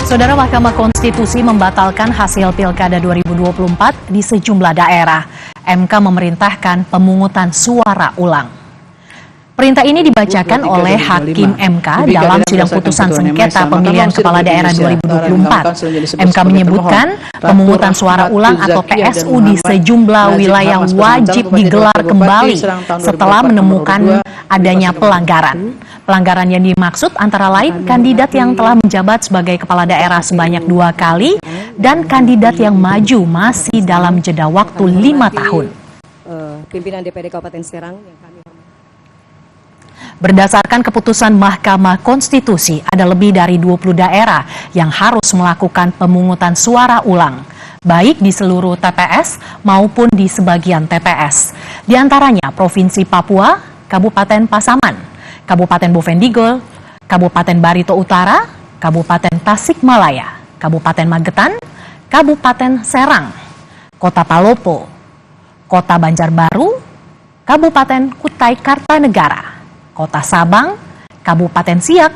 Saudara, Mahkamah Konstitusi membatalkan hasil Pilkada 2024 di sejumlah daerah. MK memerintahkan pemungutan suara ulang. Perintah ini dibacakan oleh Hakim MK dalam sidang putusan sengketa pemilihan kepala daerah 2024. MK menyebutkan pemungutan suara ulang atau PSU di sejumlah wilayah wajib digelar kembali setelah menemukan adanya pelanggaran. Pelanggaran yang dimaksud antara lain kandidat yang telah menjabat sebagai kepala daerah sebanyak 2 kali dan kandidat yang maju masih dalam jeda waktu 5 tahun. Pimpinan DPD Kabupaten Serang yang kami Berdasarkan keputusan Mahkamah Konstitusi, ada lebih dari 20 daerah yang harus melakukan pemungutan suara ulang, baik di seluruh TPS maupun di sebagian TPS. Di antaranya Provinsi Papua, Kabupaten Pasaman, Kabupaten Bovendigul, Kabupaten Barito Utara, Kabupaten Tasikmalaya, Kabupaten Magetan, Kabupaten Serang, Kota Palopo, Kota Banjarbaru, Kabupaten Kutai Kartanegara, Kota Sabang, Kabupaten Siak,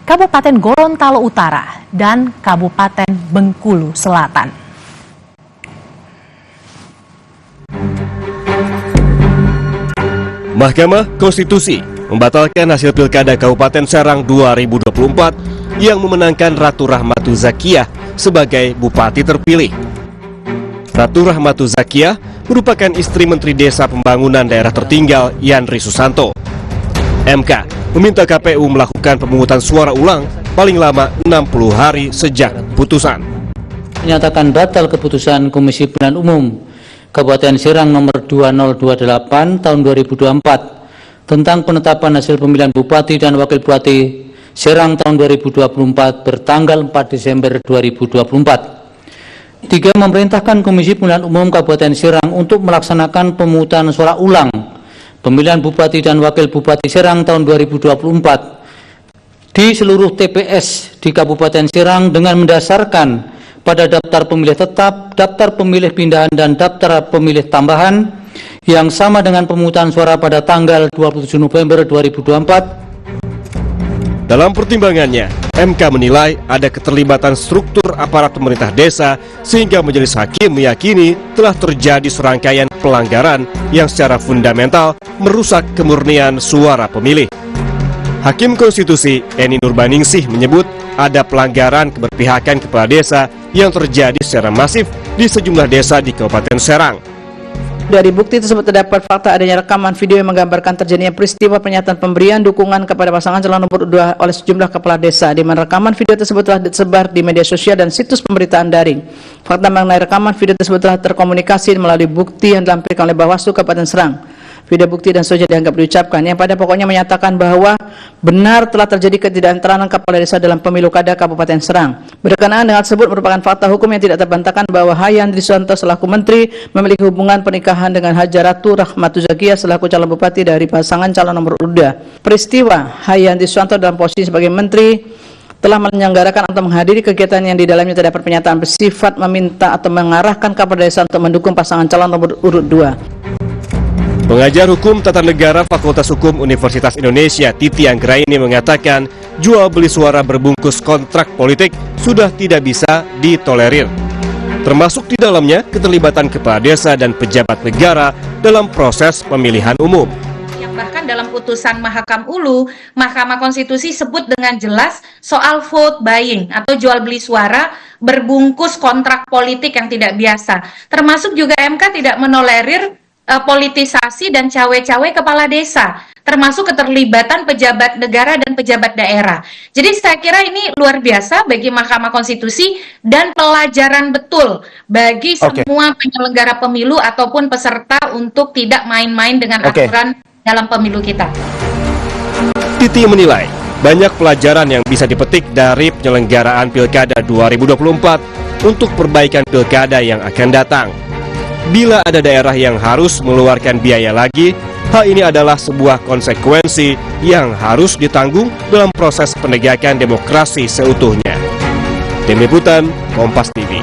Kabupaten Gorontalo Utara, dan Kabupaten Bengkulu Selatan. Mahkamah Konstitusi membatalkan hasil Pilkada Kabupaten Serang 2024 yang memenangkan Ratu Rahmatu Zakiah sebagai Bupati terpilih. Ratu Rahmatu Zakiah merupakan istri Menteri Desa Pembangunan Daerah Tertinggal Yandri Susanto. MK meminta KPU melakukan pemungutan suara ulang paling lama 60 hari sejak putusan. Menyatakan batal keputusan Komisi Pemilihan Umum Kabupaten Serang nomor 2028 tahun 2024 tentang penetapan hasil pemilihan Bupati dan Wakil Bupati Serang tahun 2024 bertanggal 4 Desember 2024. 3. Memerintahkan Komisi Pemilihan Umum Kabupaten Serang untuk melaksanakan pemungutan suara ulang pemilihan Bupati dan Wakil Bupati Serang tahun 2024 di seluruh TPS di Kabupaten Serang dengan mendasarkan pada daftar pemilih tetap, daftar pemilih pindahan, dan daftar pemilih tambahan yang sama dengan pemungutan suara pada tanggal 27 November 2024. Dalam pertimbangannya, MK menilai ada keterlibatan struktur aparat pemerintah desa sehingga Majelis Hakim meyakini telah terjadi serangkaian pelanggaran yang secara fundamental merusak kemurnian suara pemilih. Hakim Konstitusi Eni Nurbaningsih menyebut ada pelanggaran keberpihakan kepala desa yang terjadi secara masif di sejumlah desa di Kabupaten Serang. Dari bukti tersebut terdapat fakta adanya rekaman video yang menggambarkan terjadinya peristiwa pernyataan pemberian dukungan kepada pasangan calon nomor 2 oleh sejumlah kepala desa, di mana rekaman video tersebut telah disebar di media sosial dan situs pemberitaan daring. Fakta mengenai rekaman video tersebut telah terkomunikasi melalui bukti yang dilampirkan oleh Bawaslu Kabupaten Serang. Video bukti dan seterusnya dianggap diucapkan yang pada pokoknya menyatakan bahwa benar telah terjadi ketidaknetralan kepala desa dalam pemilu kada Kabupaten Serang. Berkenaan dengan tersebut merupakan fakta hukum yang tidak terbantahkan bahwa Yandri Susanto selaku menteri memiliki hubungan pernikahan dengan Haja Ratu Rahmatu Zakiah selaku calon bupati dari pasangan calon nomor 2. Peristiwa Yandri Susanto dalam posisi sebagai menteri telah menyelenggarakan atau menghadiri kegiatan yang di dalamnya terdapat pernyataan bersifat meminta atau mengarahkan kepala desa untuk mendukung pasangan calon nomor urut 2. Pengajar Hukum Tata Negara Fakultas Hukum Universitas Indonesia Titi Anggraini mengatakan jual beli suara berbungkus kontrak politik sudah tidak bisa ditolerir. Termasuk di dalamnya keterlibatan kepala desa dan pejabat negara dalam proses pemilihan umum. Yang bahkan dalam putusan Mahakam Ulu, Mahkamah Konstitusi sebut dengan jelas soal vote buying atau jual beli suara berbungkus kontrak politik yang tidak biasa. Termasuk juga MK tidak menolerir politisasi dan cawe-cawe kepala desa, termasuk keterlibatan pejabat negara dan pejabat daerah. Jadi saya kira ini luar biasa bagi Mahkamah Konstitusi dan pelajaran betul bagi semua penyelenggara pemilu ataupun peserta untuk tidak main-main dengan aturan dalam pemilu kita. Titi menilai banyak pelajaran yang bisa dipetik dari penyelenggaraan Pilkada 2024 untuk perbaikan Pilkada yang akan datang. Bila ada daerah yang harus mengeluarkan biaya lagi, hal ini adalah sebuah konsekuensi yang harus ditanggung dalam proses penegakan demokrasi seutuhnya. Tim Liputan, Kompas TV.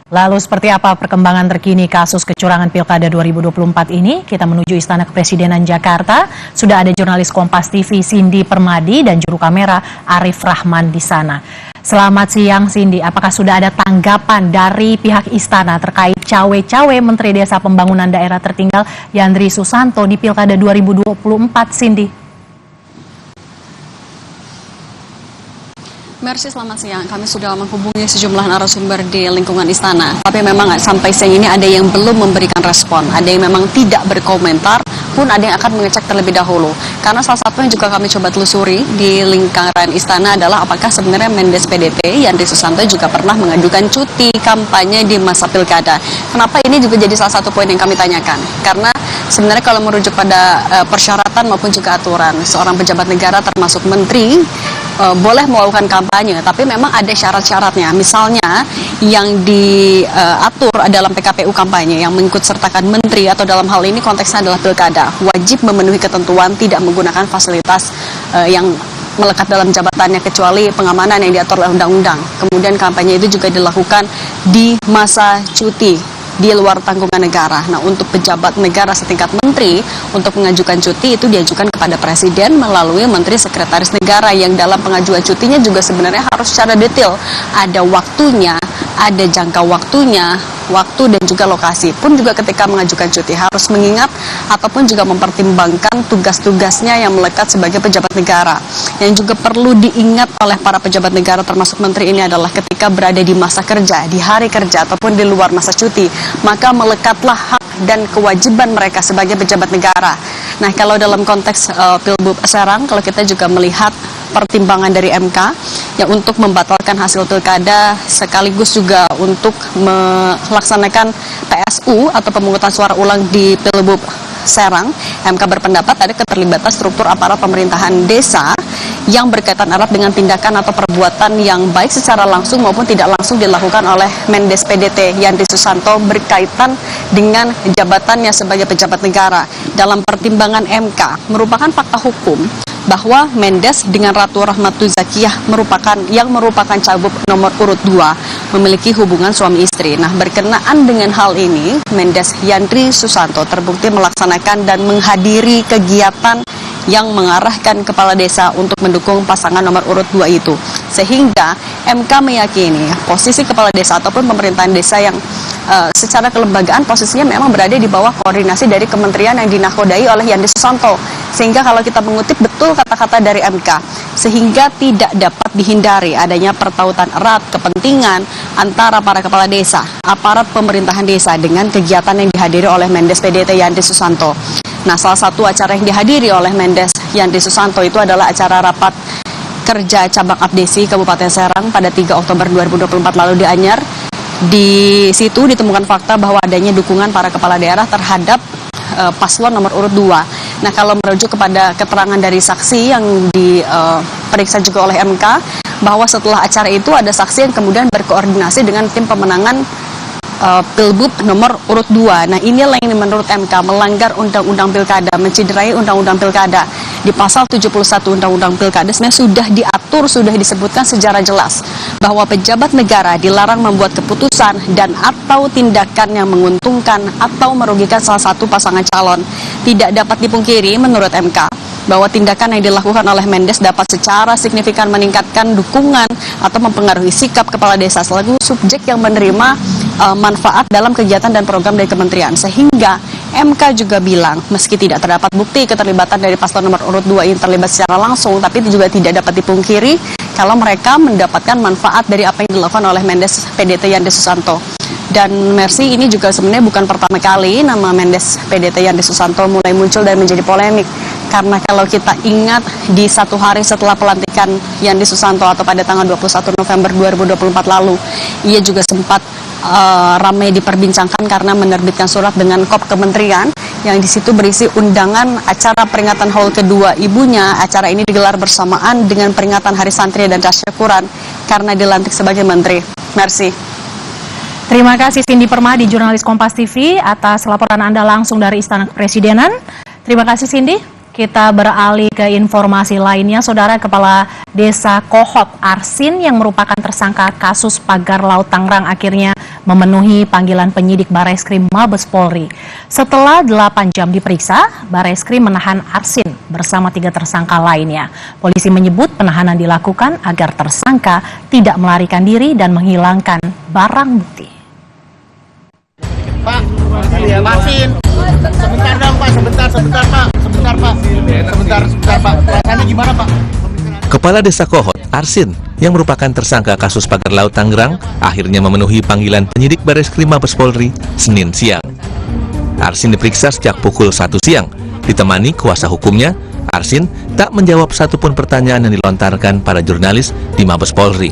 Lalu seperti apa perkembangan terkini kasus kecurangan Pilkada 2024 ini? Kita menuju Istana Kepresidenan Jakarta. Sudah ada jurnalis Kompas TV Cindy Permadi dan juru kamera Arif Rahman di sana. Selamat siang Cindy, apakah sudah ada tanggapan dari pihak Istana terkait cawe-cawe Menteri Desa Pembangunan Daerah Tertinggal Yandri Susanto di Pilkada 2024, Cindy? Mercy, selamat siang. Kami sudah menghubungi sejumlah narasumber di lingkungan istana. Tapi memang sampai siang ini ada yang belum memberikan respon. Ada yang memang tidak berkomentar, pun ada yang akan mengecek terlebih dahulu. Karena salah satu yang juga kami coba telusuri di lingkaran istana adalah apakah sebenarnya Mendes PDT Yandri Susanto juga pernah mengajukan cuti kampanye di masa pilkada. Kenapa ini juga jadi salah satu poin yang kami tanyakan? Karena sebenarnya kalau merujuk pada persyaratan maupun juga aturan, seorang pejabat negara termasuk menteri boleh melakukan kampanye, tapi memang ada syarat-syaratnya. Misalnya yang diatur dalam PKPU kampanye yang mengikut sertakan menteri atau dalam hal ini konteksnya adalah pilkada, wajib memenuhi ketentuan tidak menggunakan fasilitas yang melekat dalam jabatannya kecuali pengamanan yang diatur oleh undang-undang. Kemudian kampanye itu juga dilakukan di masa cuti di luar tanggungan negara. Nah, untuk pejabat negara setingkat menteri untuk mengajukan cuti itu diajukan kepada presiden melalui menteri sekretaris negara yang dalam pengajuan cutinya juga sebenarnya harus secara detail. Ada waktunya, ada jangka waktunya, waktu dan juga lokasi. Pun juga ketika mengajukan cuti harus mengingat ataupun juga mempertimbangkan tugas-tugasnya yang melekat sebagai pejabat negara. Yang juga perlu diingat oleh para pejabat negara termasuk menteri ini adalah ketika berada di masa kerja, di hari kerja ataupun di luar masa cuti, maka melekatlah hak dan kewajiban mereka sebagai pejabat negara. Nah, kalau dalam konteks Pilbub Serang, kalau kita juga melihat pertimbangan dari MK yang untuk membatalkan hasil pilkada sekaligus juga untuk melaksanakan PSU atau pemungutan suara ulang di Pilbub Serang, MK berpendapat ada keterlibatan struktur aparat pemerintahan desa yang berkaitan erat dengan tindakan atau perbuatan yang baik secara langsung maupun tidak langsung dilakukan oleh Mendes PDT Yandri Susanto berkaitan dengan jabatannya sebagai pejabat negara. Dalam pertimbangan MK merupakan fakta hukum bahwa Mendes dengan Ratu Rahmatu Zakiyah merupakan cagup nomor urut 2 memiliki hubungan suami istri. Nah, berkenaan dengan hal ini, Mendes Yandri Susanto terbukti melaksanakan dan menghadiri kegiatan yang mengarahkan kepala desa untuk mendukung pasangan nomor urut 2 itu. Sehingga MK meyakini posisi kepala desa ataupun pemerintahan desa yang secara kelembagaan posisinya memang berada di bawah koordinasi dari kementerian yang dinakodai oleh Yandri Susanto. Sehingga kalau kita mengutip betul kata-kata dari MK, sehingga tidak dapat dihindari adanya pertautan erat kepentingan antara para kepala desa, aparat pemerintahan desa dengan kegiatan yang dihadiri oleh Mendes PDT Yandri Susanto. Nah, salah satu acara yang dihadiri oleh Mendes Yandri Susanto itu adalah acara rapat kerja cabang Abdesi Kabupaten Serang pada 3 Oktober 2024 lalu di Anyar. Di situ ditemukan fakta bahwa adanya dukungan para kepala daerah terhadap paslon nomor urut 2. Nah, kalau merujuk kepada keterangan dari saksi yang diperiksa juga oleh MK, bahwa setelah acara itu ada saksi yang kemudian berkoordinasi dengan tim pemenangan Pilbub nomor urut 2. Nah, inilah yang menurut MK melanggar undang-undang pilkada, menciderai undang-undang pilkada. Di pasal 71 undang-undang pilkada sebenarnya sudah diatur, sudah disebutkan secara jelas bahwa pejabat negara dilarang membuat keputusan dan atau tindakan yang menguntungkan atau merugikan salah satu pasangan calon. Tidak dapat dipungkiri menurut MK bahwa tindakan yang dilakukan oleh Mendes dapat secara signifikan meningkatkan dukungan atau mempengaruhi sikap kepala desa selaku subjek yang menerima manfaat dalam kegiatan dan program dari kementerian. Sehingga MK juga bilang meski tidak terdapat bukti keterlibatan dari paslon nomor urut 2 ini terlibat secara langsung, tapi juga tidak dapat dipungkiri kalau mereka mendapatkan manfaat dari apa yang dilakukan oleh Mendes PDT Yandri Susanto. Dan Mercy, ini juga sebenarnya bukan pertama kali nama Mendes PDT Yandri Susanto mulai muncul dan menjadi polemik. Karena kalau kita ingat di satu hari setelah pelantikan Yandri Susanto atau pada tanggal 21 November 2024 lalu, ia juga sempat ramai diperbincangkan karena menerbitkan surat dengan kop kementerian yang di situ berisi undangan acara peringatan haul kedua ibunya. Acara ini digelar bersamaan dengan peringatan Hari Santri dan Tasyakuran karena dilantik sebagai menteri. Mercy. Terima kasih Cindy Permadi, jurnalis Kompas TV atas laporan Anda langsung dari Istana Kepresidenan. Terima kasih Cindy. Kita beralih ke informasi lainnya. Saudara, Kepala Desa Kohot Arsin yang merupakan tersangka kasus pagar laut Tangerang akhirnya memenuhi panggilan penyidik Bareskrim Mabes Polri. Setelah 8 jam diperiksa, Bareskrim menahan Arsin bersama 3 tersangka lainnya. Polisi menyebut penahanan dilakukan agar tersangka tidak melarikan diri dan menghilangkan barang bukti. Pak, Masin. Sebentar dong Pak, sebentar Pak. Sebentar Pak. Rasanya gimana Pak? Kepala Desa Kohot, Arsin, yang merupakan tersangka kasus pagar laut Tangerang, akhirnya memenuhi panggilan penyidik Bareskrim Mabes Polri Senin siang. Arsin diperiksa sejak pukul 1 siang. Ditemani kuasa hukumnya, Arsin tak menjawab satupun pertanyaan yang dilontarkan para jurnalis di Mabes Polri.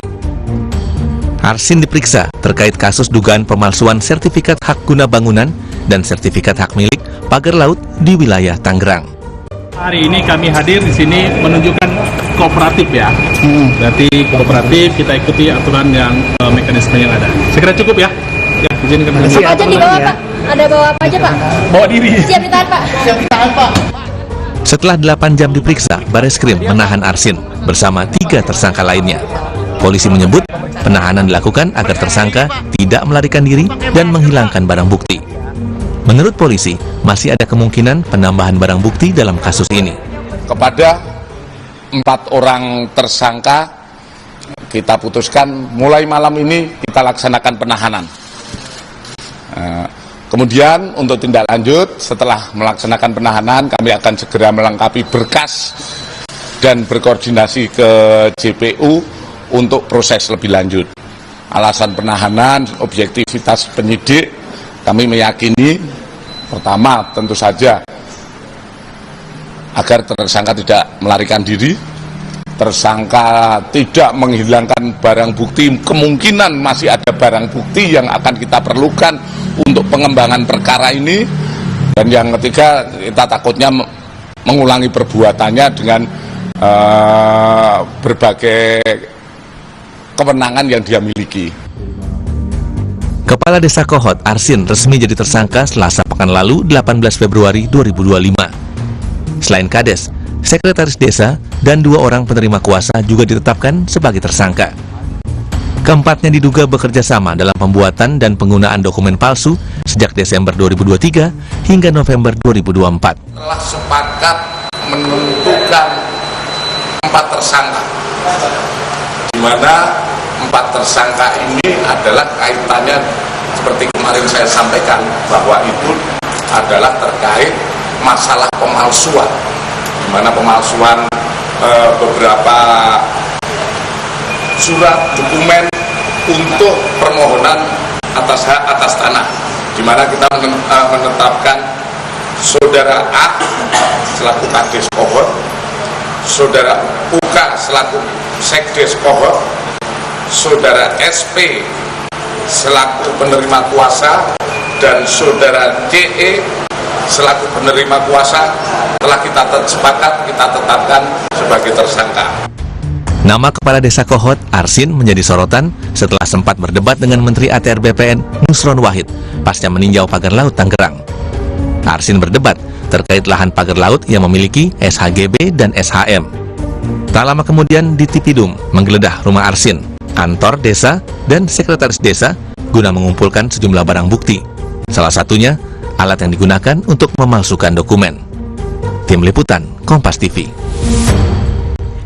Arsin diperiksa terkait kasus dugaan pemalsuan sertifikat hak guna bangunan dan sertifikat hak milik pagar laut di wilayah Tangerang. Hari ini kami hadir di sini menunjukkan kooperatif ya. Berarti kooperatif, kita ikuti aturan yang mekanisme yang ada. Saya kira cukup ya. Ya, izinkan. Apa aja dibawa Pak? Ada bawa apa aja Pak? Bawa diri. Siap ditahan Pak. Siap ditahan Pak. Setelah 8 jam diperiksa, Bareskrim menahan Arsin bersama 3 tersangka lainnya. Polisi menyebut penahanan dilakukan agar tersangka tidak melarikan diri dan menghilangkan barang bukti. Menurut polisi, masih ada kemungkinan penambahan barang bukti dalam kasus ini. Kepada 4 orang tersangka, kita putuskan mulai malam ini kita laksanakan penahanan. Kemudian untuk tindak lanjut, setelah melaksanakan penahanan, kami akan segera melengkapi berkas dan berkoordinasi ke JPU untuk proses lebih lanjut. Alasan penahanan, objektivitas penyidik, kami meyakini pertama tentu saja agar tersangka tidak melarikan diri, tersangka tidak menghilangkan barang bukti, kemungkinan masih ada barang bukti yang akan kita perlukan untuk pengembangan perkara ini, dan yang ketiga kita takutnya mengulangi perbuatannya dengan berbagai kewenangan yang dia miliki. Kepala Desa Kohot, Arsin, resmi jadi tersangka Selasa pekan lalu 18 Februari 2025. Selain Kades, Sekretaris Desa, dan 2 orang penerima kuasa juga ditetapkan sebagai tersangka. Keempatnya diduga bekerja sama dalam pembuatan dan penggunaan dokumen palsu sejak Desember 2023 hingga November 2024. Telah sepakat menentukan 4 tersangka, di mana 4 tersangka ini adalah kaitannya seperti kemarin saya sampaikan bahwa itu adalah terkait masalah pemalsuan, di mana pemalsuan beberapa surat dokumen untuk permohonan atas hak atas tanah, di mana kita menetapkan saudara A selaku Kades Kohot, saudara UK selaku Sekdes Kohot, saudara SP selaku penerima kuasa, dan saudara CE selaku penerima kuasa telah kita sepakat kita tetapkan sebagai tersangka. Nama Kepala Desa Kohot, Arsin, menjadi sorotan setelah sempat berdebat dengan Menteri ATR BPN Nusron Wahid pasca meninjau pagar laut Tangerang. Arsin berdebat terkait lahan pagar laut yang memiliki SHGB dan SHM. Tak lama kemudian di Tipidum menggeledah rumah Arsin, kantor desa, dan sekretaris desa guna mengumpulkan sejumlah barang bukti. Salah satunya alat yang digunakan untuk memalsukan dokumen. Tim Liputan, Kompas TV.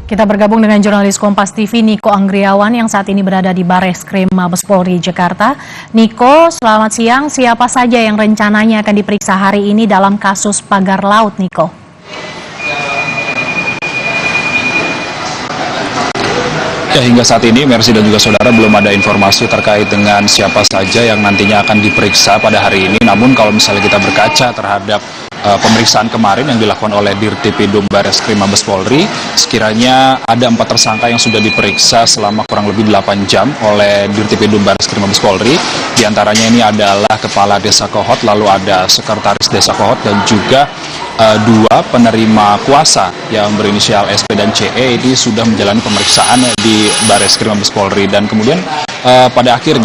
Kita bergabung dengan jurnalis Kompas TV Niko Anggriawan yang saat ini berada di Bareskrim Mabes Polri Jakarta. Niko, selamat siang. Siapa saja yang rencananya akan diperiksa hari ini dalam kasus pagar laut, Niko? Ya, hingga saat ini Mercy dan juga saudara belum ada informasi terkait dengan siapa saja yang nantinya akan diperiksa pada hari ini. Namun kalau misalnya kita berkaca terhadap pemeriksaan kemarin yang dilakukan oleh Dirtipidum Bareskrim Mabes Polri, sekiranya ada 4 tersangka yang sudah diperiksa selama kurang lebih 8 jam oleh Dirtipidum Bareskrim Mabes Polri. Di antaranya ini adalah Kepala Desa Kohot, lalu ada Sekretaris Desa Kohot, dan juga 2 penerima kuasa yang berinisial SP dan CE ini sudah menjalani pemeriksaan di Bareskrim Mabes Polri. Dan kemudian pada akhir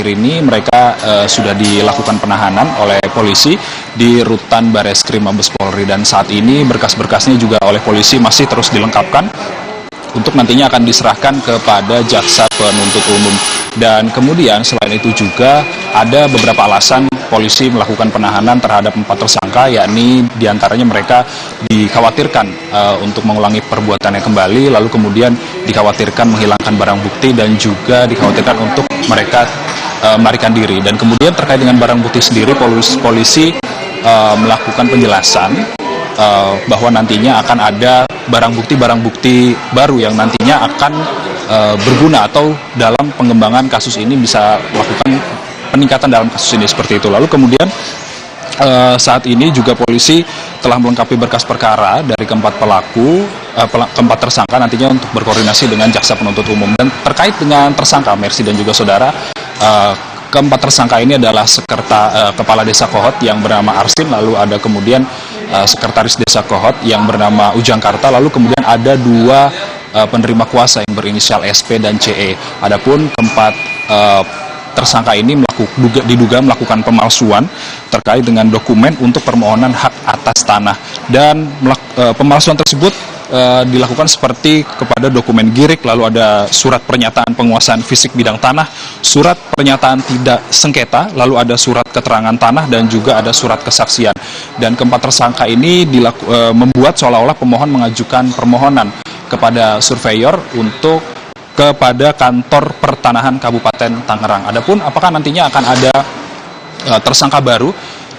ini mereka sudah dilakukan penahanan oleh polisi di rutan Bareskrim Mabes Polri, dan saat ini berkas-berkasnya juga oleh polisi masih terus dilengkapkan untuk nantinya akan diserahkan kepada jaksa penuntut umum. Dan kemudian selain itu juga ada beberapa alasan polisi melakukan penahanan terhadap 4 tersangka, yakni diantaranya mereka dikhawatirkan untuk mengulangi perbuatannya kembali, lalu kemudian dikhawatirkan menghilangkan barang bukti, dan juga dikhawatirkan untuk mereka melarikan diri. Dan kemudian terkait dengan barang bukti sendiri, polisi melakukan penjelasan bahwa nantinya akan ada barang bukti baru yang nantinya akan berguna atau dalam pengembangan kasus ini bisa melakukan peningkatan dalam kasus ini, seperti itu. Lalu kemudian saat ini juga polisi telah melengkapi berkas perkara dari keempat tersangka nantinya untuk berkoordinasi dengan jaksa penuntut umum. Dan terkait dengan tersangka Mercy dan juga saudara, keempat tersangka ini adalah kepala desa Kohot yang bernama Arsin, lalu ada kemudian sekretaris desa Kohot yang bernama Ujang Karta, lalu kemudian ada 2 penerima kuasa yang berinisial SP dan CE. Adapun keempat tersangka ini diduga melakukan pemalsuan terkait dengan dokumen untuk permohonan hak atas tanah, dan pemalsuan tersebut dilakukan seperti kepada dokumen girik, lalu ada surat pernyataan penguasaan fisik bidang tanah, surat pernyataan tidak sengketa, lalu ada surat keterangan tanah, dan juga ada surat kesaksian. Dan keempat tersangka ini membuat seolah-olah pemohon mengajukan permohonan kepada surveyor untuk kepada kantor pertanahan Kabupaten Tangerang. Adapun apakah nantinya akan ada tersangka baru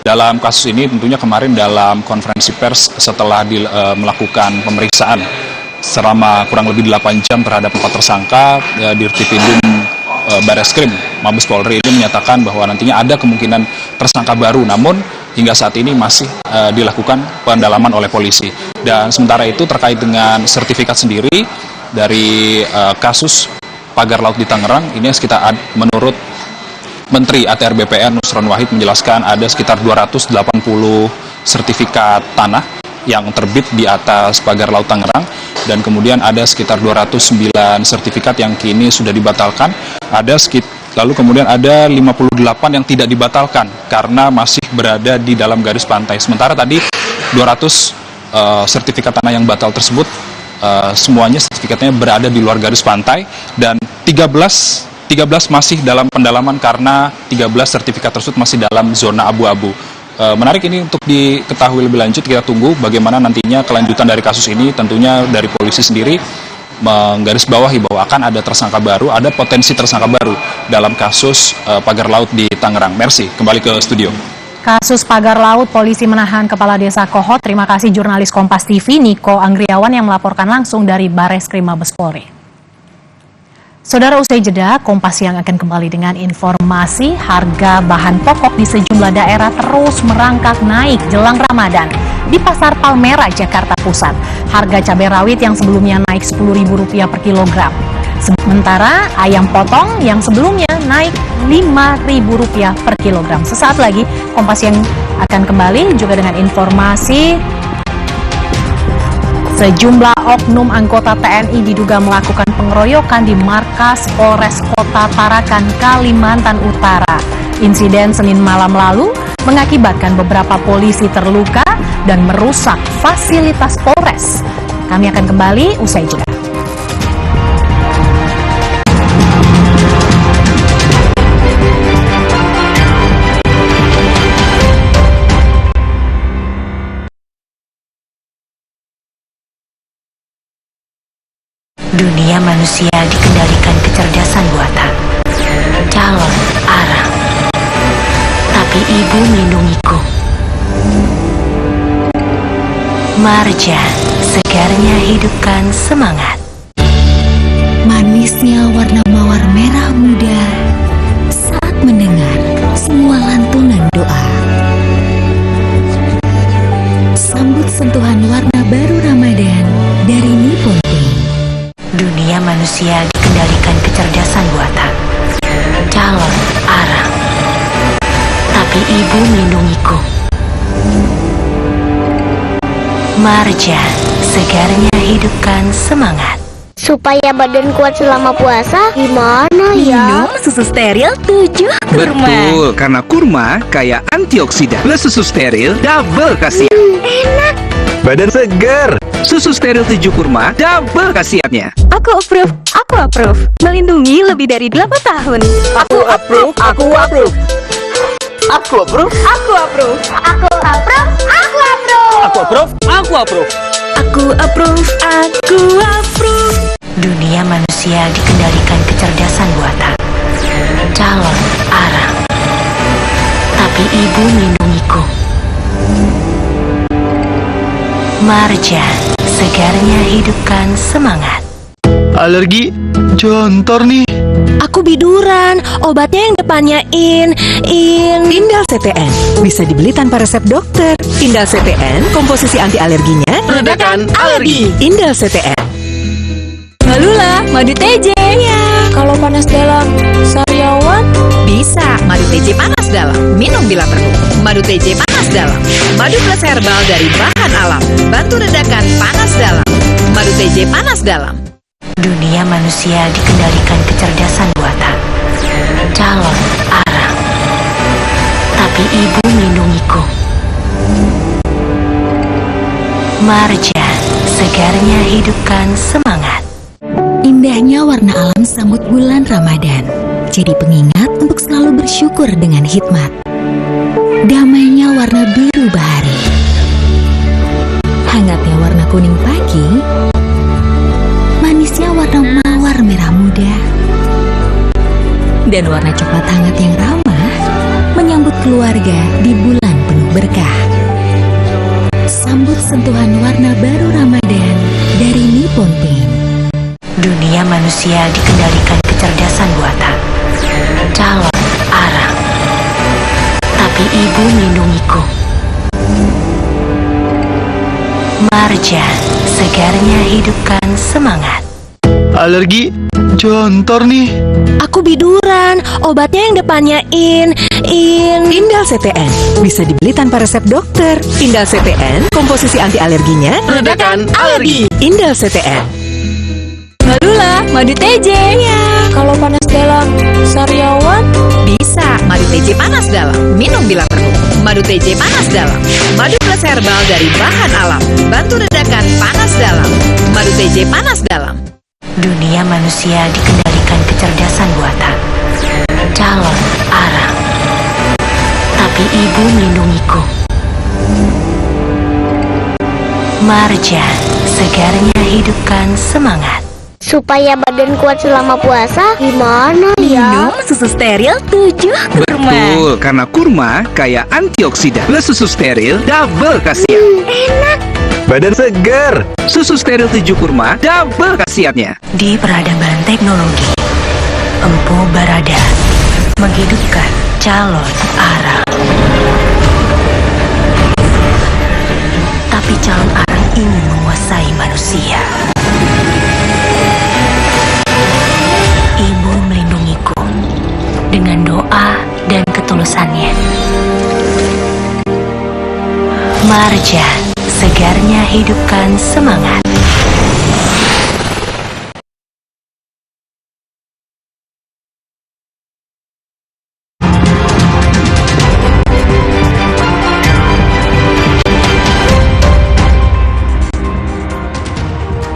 dalam kasus ini, tentunya kemarin dalam konferensi pers setelah melakukan pemeriksaan selama kurang lebih 8 jam terhadap 4 tersangka, Dirtipidum Bareskrim Mabes Polri ini menyatakan bahwa nantinya ada kemungkinan tersangka baru, namun hingga saat ini masih dilakukan pendalaman oleh polisi. Dan sementara itu terkait dengan sertifikat sendiri dari kasus pagar laut di Tangerang, ini sekitar menurut Menteri ATR BPN Nusron Wahid menjelaskan ada sekitar 280 sertifikat tanah yang terbit di atas pagar laut Tangerang, dan kemudian ada sekitar 209 sertifikat yang kini sudah dibatalkan. Lalu kemudian ada 58 yang tidak dibatalkan karena masih berada di dalam garis pantai. Sementara tadi 200 sertifikat tanah yang batal tersebut semuanya sertifikatnya berada di luar garis pantai, dan 13 masih dalam pendalaman karena 13 sertifikat tersebut masih dalam zona abu-abu. Menarik ini untuk diketahui lebih lanjut, kita tunggu bagaimana nantinya kelanjutan dari kasus ini. Tentunya dari polisi sendiri menggarisbawahi bahwa akan ada tersangka baru, ada potensi tersangka baru dalam kasus pagar laut di Tangerang. Mercy, kembali ke studio. Kasus pagar laut, polisi menahan Kepala Desa Kohot. Terima kasih jurnalis Kompas TV Niko Anggriawan yang melaporkan langsung dari Bareskrim Mabes Polri. Saudara, usai jeda, Kompas Siang akan kembali dengan informasi harga bahan pokok di sejumlah daerah terus merangkak naik jelang Ramadan. Di Pasar Palmerah, Jakarta Pusat, harga cabai rawit yang sebelumnya naik Rp10.000 per kilogram. Sementara ayam potong yang sebelumnya naik Rp5.000 per kilogram. Sesaat lagi, Kompas Siang akan kembali juga dengan informasi sejumlah oknum anggota TNI diduga melakukan pengeroyokan di markas Polres Kota Tarakan, Kalimantan Utara. Insiden Senin malam lalu mengakibatkan beberapa polisi terluka dan merusak fasilitas Polres. Kami akan kembali usai jeda. Dunia manusia dikendalikan kecerdasan buatan. Calon arang. Tapi ibu melindungiku. Marjan, segarnya hidupkan semangat. Manisnya warna mawar merah muda saat mendengar semua lantunan doa. Sambut sentuhan warna baru Ramadan dari Nippon Paint. Dunia manusia dikendalikan kecerdasan buatan. Calon arang. Tapi ibu melindungiku. Marjan, segarnya hidupkan semangat. Supaya badan kuat selama puasa, gimana ya? Minum susu steril 7 kurma. Betul, karena kurma kaya antioksidan. Plus susu steril double khasiat. Enak. Badan segar. Susu steril 7 kurma double khasiatnya. Aku approve. Aku approve. Melindungi lebih dari 8 tahun. Aku approve. Aku approve. Aku approve. Aku approve. Aku approve. Aku approve. Aku approve. Aku approve. Aku approve. Aku approve. Dunia manusia dikendalikan kecerdasan buatan. Calon arang. Tapi ibu melindungiku. Marjan, segarnya hidupkan semangat. Alergi jontor nih. Aku biduran. Obatnya yang depannya Indal CPN bisa dibeli tanpa resep dokter. Indal CPN, komposisi anti alerginya Redakan alergi. Indal CPN. Malula, madu TJ. Ya. Kalau panas dalam, sariawan Bisa, madu TJ panas dalam. Minum bila perlu. Madu TJ panas dalam. Madu plus herbal dari bahan alam. Bantu redakan panas dalam. Madu TJ panas dalam. Dunia manusia dikendalikan kecerdasan buatan. Calon arang. Tapi ibu melindungiku. Marjan, segarnya hidupkan semangat. Indahnya warna alam sambut bulan Ramadan. Jadi pengingat untuk selalu bersyukur dengan hikmat. Damainya warna biru bahari. Hangatnya warna kuning pagi. Manisnya warna mawar merah muda. Dan warna coklat hangat yang ramah menyambut keluarga di bulan penuh berkah. Sambut sentuhan warna baru Ramadan dari Nippon Paint. Dunia manusia dikendalikan kecerdasan buatan. Calon arang. Tapi ibu melindungiku. Marjan, segarnya hidupkan semangat. Alergi jontor nih. Aku biduran. Obatnya yang depannya Indal CPN bisa dibeli tanpa resep dokter. Indal CPN, komposisi anti alerginya Redakan alergi. Indal CPN. Malula, madu TJ. Ya. kalau panas dalam, sariawan Bisa, madu TJ panas dalam. Minum bila perlu. Madu TJ panas dalam. Madu plus herbal dari bahan alam. Bantu redakan panas dalam. Madu TJ panas dalam. Dunia manusia dikendalikan kecerdasan buatan. Calon arang. Tapi ibu melindungiku. Marjan, segarnya hidupkan semangat. supaya badan kuat selama puasa, gimana ya? Minum susu steril 7 kurma. Betul, karena kurma kaya antioksidan. Plus susu steril double khasiat. Enak. Badan segar. Susu steril 7 kurma double khasiatnya. Di peradaban teknologi, Empu Barada menghidupkan calon arang. Tapi calon arang ingin menguasai manusia. Ibu melindungiku dengan doa dan ketulusannya. Marjan, segarnya hidupkan semangat.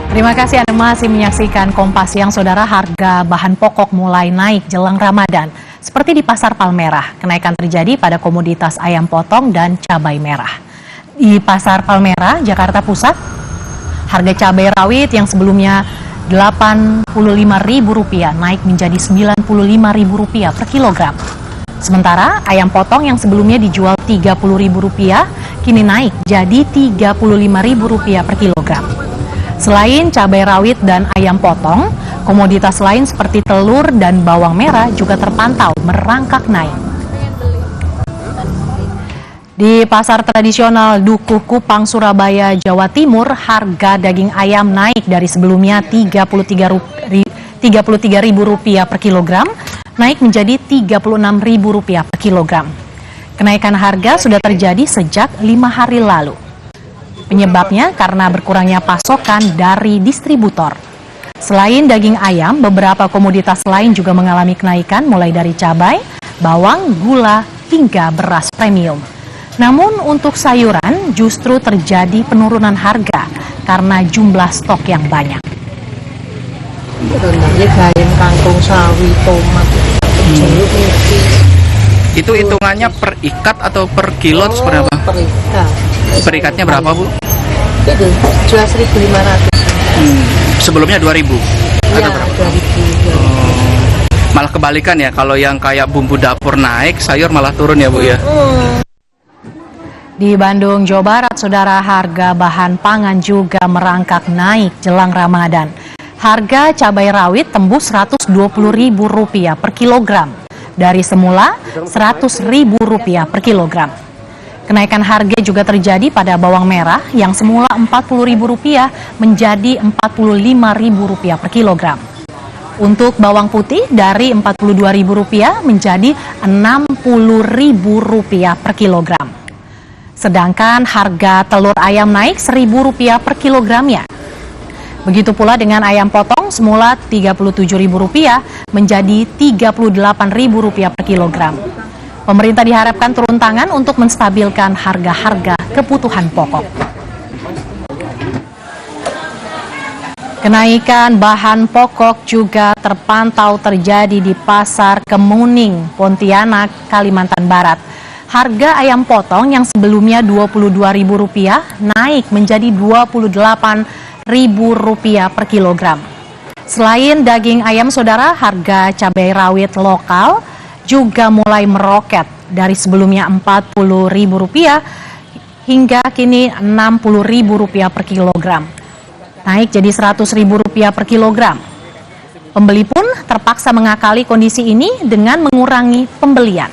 Terima kasih Anda masih menyaksikan Kompas Siang, Saudara. Harga bahan pokok mulai naik jelang Ramadan. Seperti di Pasar Palmerah, kenaikan terjadi pada komoditas ayam potong dan cabai merah. Di Pasar Palmerah, Jakarta Pusat, harga cabai rawit yang sebelumnya Rp85.000 naik menjadi Rp95.000 per kilogram. Sementara ayam potong yang sebelumnya dijual Rp30.000 kini naik jadi Rp35.000 per kilogram. Selain cabai rawit dan ayam potong, komoditas lain seperti telur dan bawang merah juga terpantau merangkak naik. Di pasar tradisional Dukuh Kupang, Surabaya, Jawa Timur, harga daging ayam naik dari sebelumnya Rp33.000 per kilogram, naik menjadi Rp36.000 per kilogram. Kenaikan harga sudah terjadi sejak 5 hari lalu. Penyebabnya karena berkurangnya pasokan dari distributor. Selain daging ayam, beberapa komoditas lain juga mengalami kenaikan mulai dari cabai, bawang, gula, hingga beras premium. Namun untuk sayuran justru terjadi penurunan harga karena jumlah stok yang banyak. Kangkung, sawi, tomat, jeruk, Itu hitungannya per ikat atau per kilo seperti apa? per ikat. Per ikatnya berapa, Bu? Itu jual 1.500. Sebelumnya 2.000 Iya, atau berapa? 2.000. Malah kebalikan ya, kalau yang kayak bumbu dapur naik, sayur malah turun ya, Bu ya? Di Bandung, Jawa Barat, saudara, harga bahan pangan juga merangkak naik jelang Ramadan. Harga cabai rawit tembus Rp120.000 per kilogram, dari semula Rp100.000 per kilogram. Kenaikan harga juga terjadi pada bawang merah yang semula Rp40.000 menjadi Rp45.000 per kilogram. Untuk bawang putih dari Rp42.000 menjadi Rp60.000 per kilogram. Sedangkan harga telur ayam naik Rp1.000 per kilogramnya. Begitu pula dengan ayam potong semula Rp37.000 menjadi Rp38.000 per kilogram. Pemerintah diharapkan turun tangan untuk menstabilkan harga-harga kebutuhan pokok. Kenaikan bahan pokok juga terpantau terjadi di Pasar Kemuning, Pontianak, Kalimantan Barat. Harga ayam potong yang sebelumnya Rp22.000 naik menjadi Rp28.000 per kilogram. Selain daging ayam, saudara, harga cabai rawit lokal juga mulai meroket dari sebelumnya Rp40.000 hingga kini Rp60.000 per kilogram. Naik jadi Rp100.000 per kilogram. Pembeli pun terpaksa mengakali kondisi ini dengan mengurangi pembelian.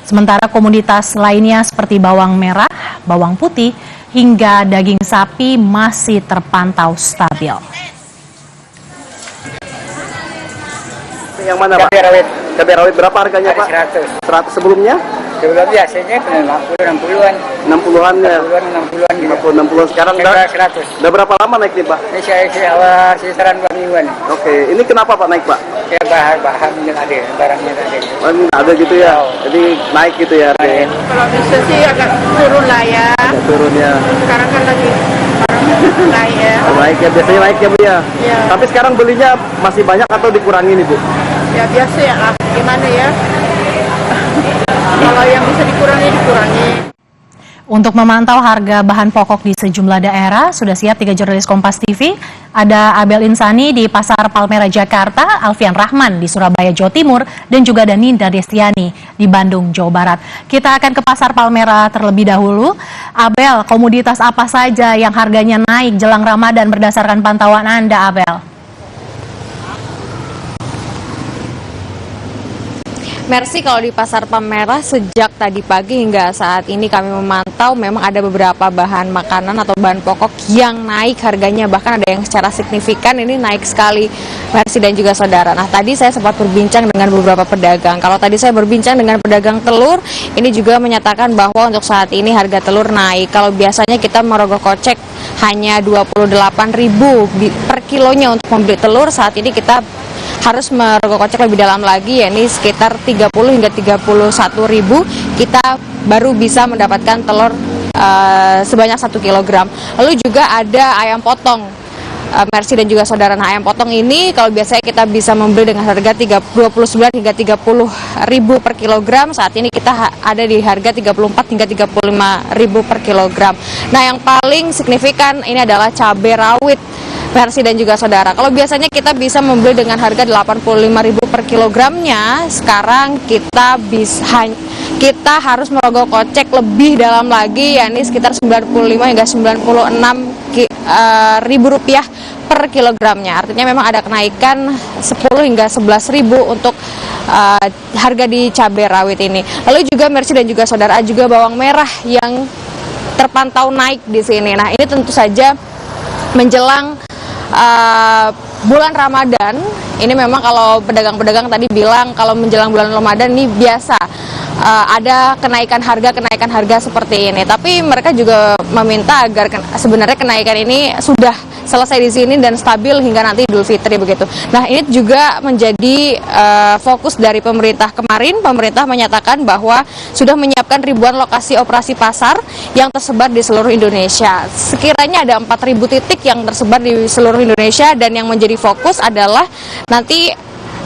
Sementara komoditas lainnya seperti bawang merah, bawang putih, hingga daging sapi masih terpantau stabil. Yang mana, Pak? Cabai rawit. Cabai rawit berapa harganya, Pak? 100. 100 sebelumnya? Sebelum biasanya 60-an. 60-an ya? 60-an gitu. 60-an sekarang udah 100. Udah berapa lama naik nih, Pak? Ini saya awal kisaran 2 mingguan. Oke, ini kenapa Pak naik, Pak? Ya bahan yang ada, barangnya ada. Barangnya ada gitu ya? Jadi naik gitu ya harganya? Kalau bisa sih agak turun lah ya. Agak turun ya. Sekarang kan lagi naik ya. Oh, naik ya, biasanya naik ya Bu ya? Iya. Tapi sekarang belinya masih banyak atau dikurangi nih Bu? Ya biasa ya lah, gimana ya. Kalau yang bisa dikurangi, dikurangi. Untuk memantau harga bahan pokok di sejumlah daerah, sudah siap 3 jurnalis Kompas TV. Ada Abel Insani di Pasar Palmerah, Jakarta, Alfian Rahman di Surabaya, Jawa Timur, dan juga ada Ninda Destiani di Bandung, Jawa Barat. Kita akan ke Pasar Palmerah terlebih dahulu. Abel, komoditas apa saja yang harganya naik jelang Ramadan berdasarkan pantauan Anda, Abel? Mercy, kalau di Pasar Palmerah sejak tadi pagi hingga saat ini kami memantau memang ada beberapa bahan makanan atau bahan pokok yang naik harganya, bahkan ada yang secara signifikan ini naik sekali, Mercy dan juga saudara. Nah, tadi saya sempat berbincang dengan beberapa pedagang. Kalau tadi saya berbincang dengan pedagang telur, ini juga menyatakan bahwa untuk saat ini harga telur naik. Kalau biasanya kita merogoh kocek hanya 28.000 per kilonya untuk membeli telur, saat ini kita harus merogoh kocek lebih dalam lagi, yakni sekitar 30 hingga 31.000 kita baru bisa mendapatkan telur sebanyak 1 kilogram. Lalu juga ada ayam potong, Mercy dan juga saudara. Nah, ayam potong ini kalau biasanya kita bisa membeli dengan harga 29 hingga 30.000 per kilogram, saat ini kita ada di harga 34 hingga 35.000 per kilogram. Nah, yang paling signifikan ini adalah cabai rawit, Mercy dan juga saudara. Kalau biasanya kita bisa membeli dengan harga 85.000 per kilogramnya, sekarang kita harus merogoh kocek lebih dalam lagi, yakni sekitar 95 hingga 96.000 rupiah per kilogramnya. Artinya memang ada kenaikan 10 hingga 11.000 untuk harga di cabai rawit ini. Lalu juga Mercy dan juga saudara, juga bawang merah yang terpantau naik di sini. Nah, ini tentu saja menjelang bulan Ramadan. Ini memang kalau pedagang-pedagang tadi bilang kalau menjelang bulan Ramadan ini biasa ada kenaikan harga seperti ini. Tapi mereka juga meminta agar sebenarnya kenaikan ini sudah selesai di sini dan stabil hingga nanti Idul Fitri begitu. Nah, ini juga menjadi fokus dari pemerintah. Kemarin pemerintah menyatakan bahwa sudah menyiapkan ribuan lokasi operasi pasar yang tersebar di seluruh Indonesia. Sekiranya ada 4.000 titik yang tersebar di seluruh Indonesia, dan yang menjadi fokus adalah nanti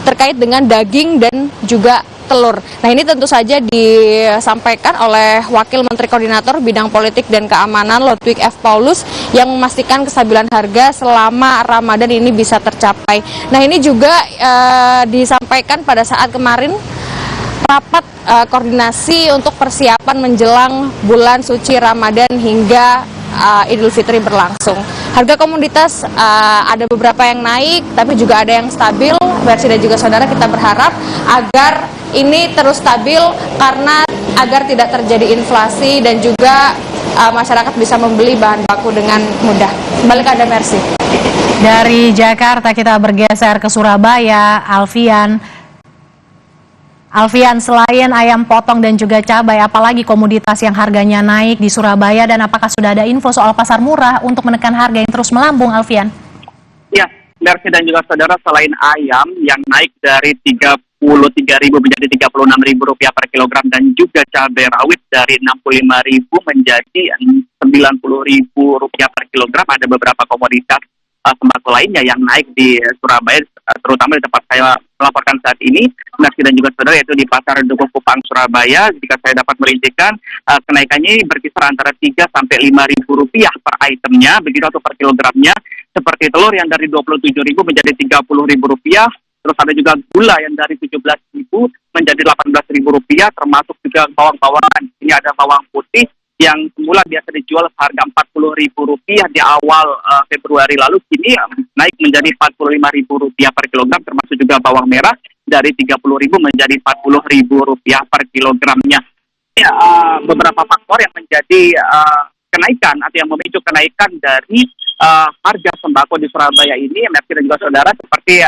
terkait dengan daging dan juga telur. Nah, ini tentu saja disampaikan oleh Wakil Menteri Koordinator Bidang Politik dan Keamanan Lodwig F. Paulus yang memastikan kestabilan harga selama Ramadan ini bisa tercapai. Nah, ini juga disampaikan pada saat kemarin rapat koordinasi untuk persiapan menjelang bulan suci Ramadan hingga Idul Fitri berlangsung. Harga komoditas ada beberapa yang naik, tapi juga ada yang stabil. Versi dan juga saudara, kita berharap agar ini terus stabil karena agar tidak terjadi inflasi dan juga masyarakat bisa membeli bahan baku dengan mudah. Kembali ke Anda, Mercy. Dari Jakarta kita bergeser ke Surabaya, Alfian, selain ayam potong dan juga cabai, apalagi komoditas yang harganya naik di Surabaya, dan apakah sudah ada info soal pasar murah untuk menekan harga yang terus melambung, Alfian? Ya, Mercy dan juga saudara, selain ayam yang naik dari Rp33.000 menjadi Rp36.000 per kilogram, dan juga cabai rawit dari Rp65.000 menjadi Rp90.000 per kilogram, ada beberapa komoditas sembako lainnya yang naik di Surabaya, terutama di tempat saya melaporkan saat ini, Mercy dan juga saudara, yaitu di Pasar Dukuh Kupang, Surabaya. Jika saya dapat merincikan, kenaikannya berkisar antara Rp3 sampai Rp5.000 per itemnya, begitu, atau per kilogramnya. Seperti telur yang dari Rp27.000 menjadi Rp30.000, terus ada juga gula yang dari Rp17.000 menjadi Rp18.000, termasuk juga bawang-bawangan. Ini ada bawang putih yang semula biasa dijual seharga Rp40.000 di awal Februari lalu, kini naik menjadi Rp45.000 per kilogram, termasuk juga bawang merah dari Rp30.000 menjadi Rp40.000 per kilogramnya. Ya, beberapa faktor yang menjadi kenaikan atau yang memicu kenaikan dari harga sembako di Surabaya ini, Mercy dan juga saudara, seperti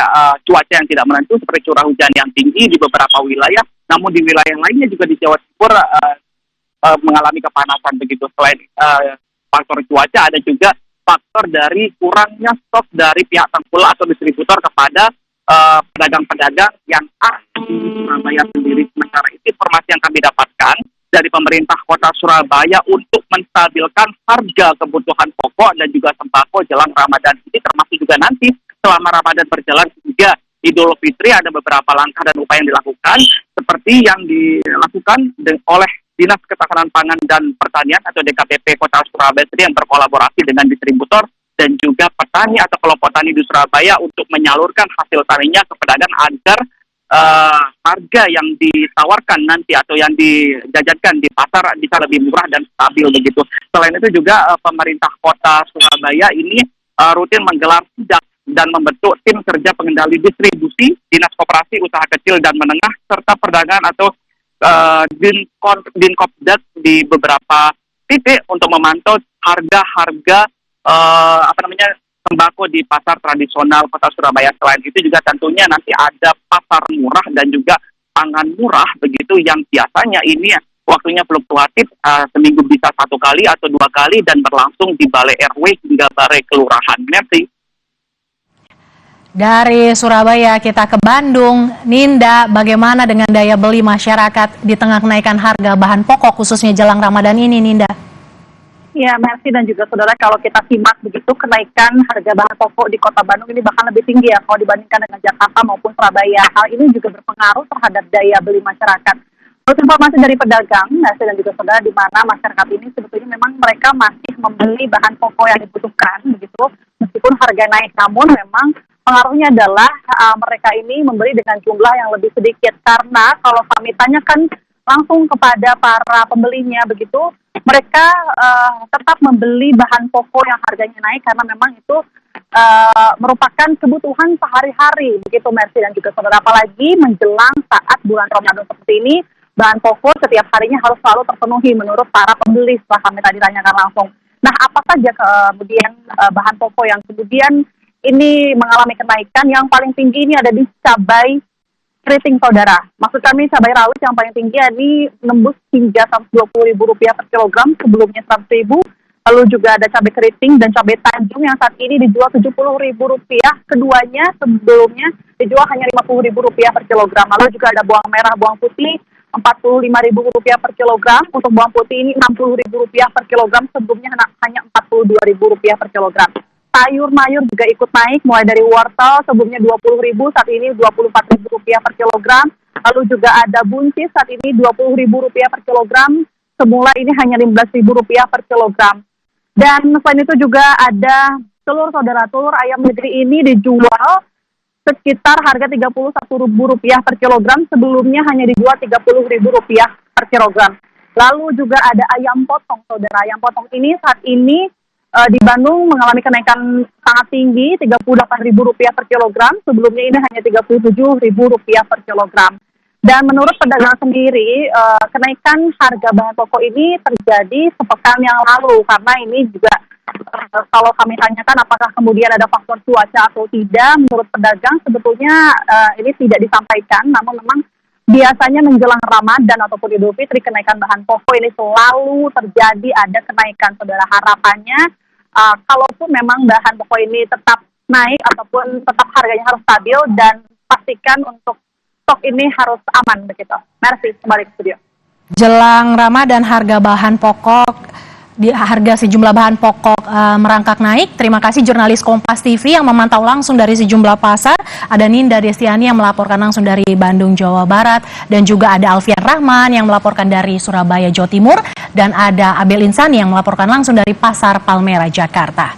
cuaca yang tidak menentu, seperti curah hujan yang tinggi di beberapa wilayah, namun di wilayah lainnya juga di Jawa Timur mengalami kepanasan begitu. Selain faktor cuaca, ada juga faktor dari kurangnya stok dari pihak tengkulak atau distributor kepada pedagang-pedagang yang ada di Surabaya sendiri. Sementara itu, informasi yang kami dapatkan dari pemerintah kota Surabaya untuk menstabilkan harga kebutuhan pokok dan juga sembako jelang Ramadan ini, termasuk juga nanti selama Ramadan berjalan hingga Idul Fitri, ada beberapa langkah dan upaya yang dilakukan, seperti yang dilakukan oleh Dinas Ketahanan Pangan dan Pertanian atau DKPP Kota Surabaya sendiri yang berkolaborasi dengan distributor dan juga petani atau kelompok tani di Surabaya untuk menyalurkan hasil taninya ke pedagang agar harga yang ditawarkan nanti atau yang dijajankan di pasar bisa lebih murah dan stabil begitu. Selain itu juga pemerintah Kota Surabaya ini rutin menggelar sidak dan membentuk tim kerja pengendali distribusi, Dinas Koperasi, Usaha Kecil dan Menengah, serta perdagangan atau Dinkopdas di beberapa titik untuk memantau harga-harga sembako di pasar tradisional Kota Surabaya. Selain itu juga tentunya nanti ada pasar murah dan juga pangan murah begitu, yang biasanya ini waktunya fluktuatif, seminggu bisa 1 kali atau 2 kali dan berlangsung di balai RW hingga balai kelurahan. Merci. Dari Surabaya kita ke Bandung. Ninda, bagaimana dengan daya beli masyarakat di tengah kenaikan harga bahan pokok khususnya jelang Ramadan ini, Ninda? Ya, Mercy dan juga saudara, kalau kita simak begitu, kenaikan harga bahan pokok di Kota Bandung ini bahkan lebih tinggi ya kalau dibandingkan dengan Jakarta maupun Surabaya. Hal ini juga berpengaruh terhadap daya beli masyarakat. Menurut informasi dari pedagang, Mercy dan juga saudara, di mana masyarakat ini sebetulnya memang mereka masih membeli bahan pokok yang dibutuhkan begitu, meskipun harga naik, namun memang pengaruhnya adalah mereka ini membeli dengan jumlah yang lebih sedikit, karena kalau kami tanyakan langsung kepada para pembelinya begitu, mereka tetap membeli bahan pokok yang harganya naik karena memang itu merupakan kebutuhan sehari-hari begitu, Mercy dan juga saudara. Apalagi menjelang saat bulan Ramadan seperti ini, bahan pokok setiap harinya harus selalu terpenuhi menurut para pembeli setelah kami tadi tanyakan langsung. Nah, apa saja kemudian bahan pokok yang kemudian ini mengalami kenaikan? Yang paling tinggi ini ada di cabai keriting, saudara. Maksud kami cabai rawit yang paling tinggi ini nembus hingga Rp120.000 per kilogram, sebelumnya Rp100.000. Lalu juga ada cabai keriting dan cabai tanjung yang saat ini dijual Rp70.000. Keduanya sebelumnya dijual hanya Rp50.000 per kilogram. Lalu juga ada bawang merah, bawang putih Rp45.000 per kilogram. Untuk bawang putih ini Rp60.000 per kilogram, sebelumnya hanya Rp42.000 per kilogram. Sayur mayur juga ikut naik, mulai dari wortel sebelumnya Rp20.000, saat ini Rp24.000 per kilogram. Lalu juga ada buncis, saat ini Rp20.000 per kilogram, semula ini hanya Rp15.000 per kilogram. Dan selain itu juga ada telur, saudara. Telur ayam negeri ini dijual sekitar harga Rp31.000 per kilogram, sebelumnya hanya dijual Rp30.000 per kilogram. Lalu juga ada ayam potong, saudara. Ayam potong ini saat ini di Bandung mengalami kenaikan sangat tinggi, Rp38.000 per kilogram, sebelumnya ini hanya Rp37.000 per kilogram. Dan menurut pedagang sendiri, kenaikan harga bahan pokok ini terjadi sepekan yang lalu, karena ini juga kalau kami tanyakan apakah kemudian ada faktor cuaca atau tidak, menurut pedagang sebetulnya ini tidak disampaikan, namun memang biasanya menjelang Ramadan ataupun Idul Fitri, kenaikan bahan pokok ini selalu terjadi, ada kenaikan, saudara. Harapannya kalaupun memang bahan pokok ini tetap naik ataupun tetap harganya harus stabil, dan pastikan untuk stok ini harus aman begitu. Merci, kembali ke studio. Jelang Ramadan, harga sejumlah bahan pokok merangkak naik. Terima kasih jurnalis Kompas TV yang memantau langsung dari sejumlah pasar. Ada Ninda Destiani yang melaporkan langsung dari Bandung, Jawa Barat, dan juga ada Alfian Rahman yang melaporkan dari Surabaya, Jawa Timur, dan ada Abel Insani yang melaporkan langsung dari Pasar Palmerah, Jakarta.